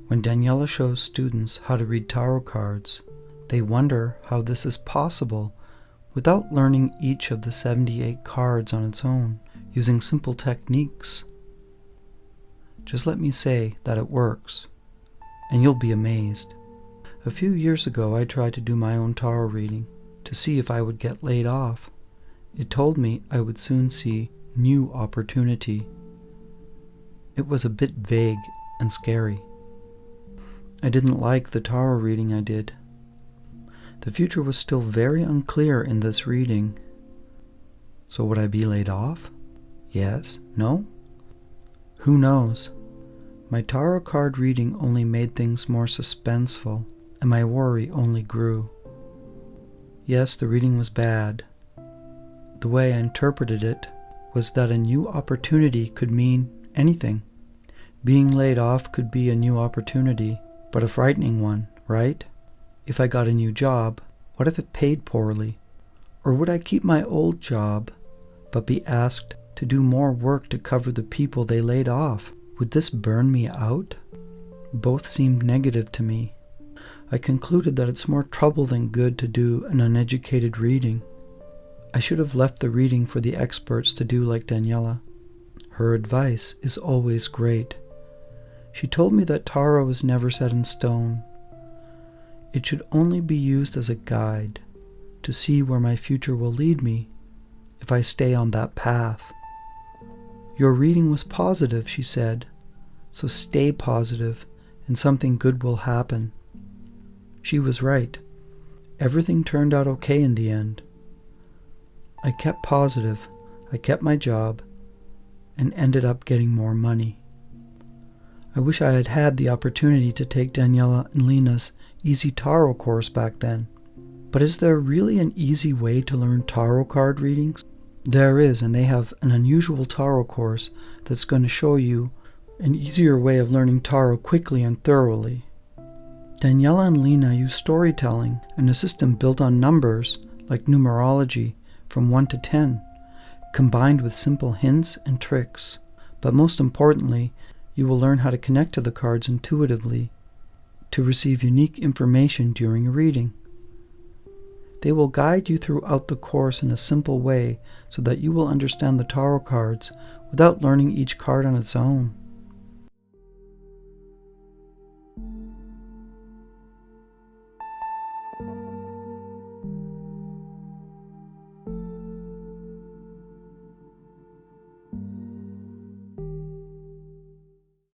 When Daniela shows students how to read tarot cards, they wonder how this is possible without learning each of the 78 cards on its own, using simple techniques. Just let me say that it works, and you'll be amazed. A few years ago, I tried to do my own tarot reading to see if I would get laid off. It told me I would soon see new opportunity. It was a bit vague and scary. I didn't like the tarot reading I did. The future was still very unclear in this reading. So would I be laid off? Yes? No? Who knows? My tarot card reading only made things more suspenseful, and my worry only grew. Yes, the reading was bad. The way I interpreted it was that a new opportunity could mean anything. Being laid off could be a new opportunity, but a frightening one, right? If I got a new job, what if it paid poorly? Or would I keep my old job, but be asked to do more work to cover the people they laid off? Would this burn me out? Both seemed negative to me. I concluded that it's more trouble than good to do an uneducated reading. I should have left the reading for the experts to do like Daniela. Her advice is always great. She told me that tarot is never set in stone. It should only be used as a guide to see where my future will lead me if I stay on that path. Your reading was positive, she said, so stay positive and something good will happen. She was right. Everything turned out okay in the end. I kept positive, I kept my job, and ended up getting more money. I wish I had had the opportunity to take Daniela and Lena's Easy Tarot course back then. But is there really an easy way to learn tarot card readings? There is, and they have an unusual tarot course that's going to show you an easier way of learning tarot quickly and thoroughly. Daniela and Lena use storytelling and a system built on numbers, like numerology, from 1 to 10, combined with simple hints and tricks. But most importantly, you will learn how to connect to the cards intuitively to receive unique information during a reading. They will guide you throughout the course in a simple way so that you will understand the tarot cards without learning each card on its own.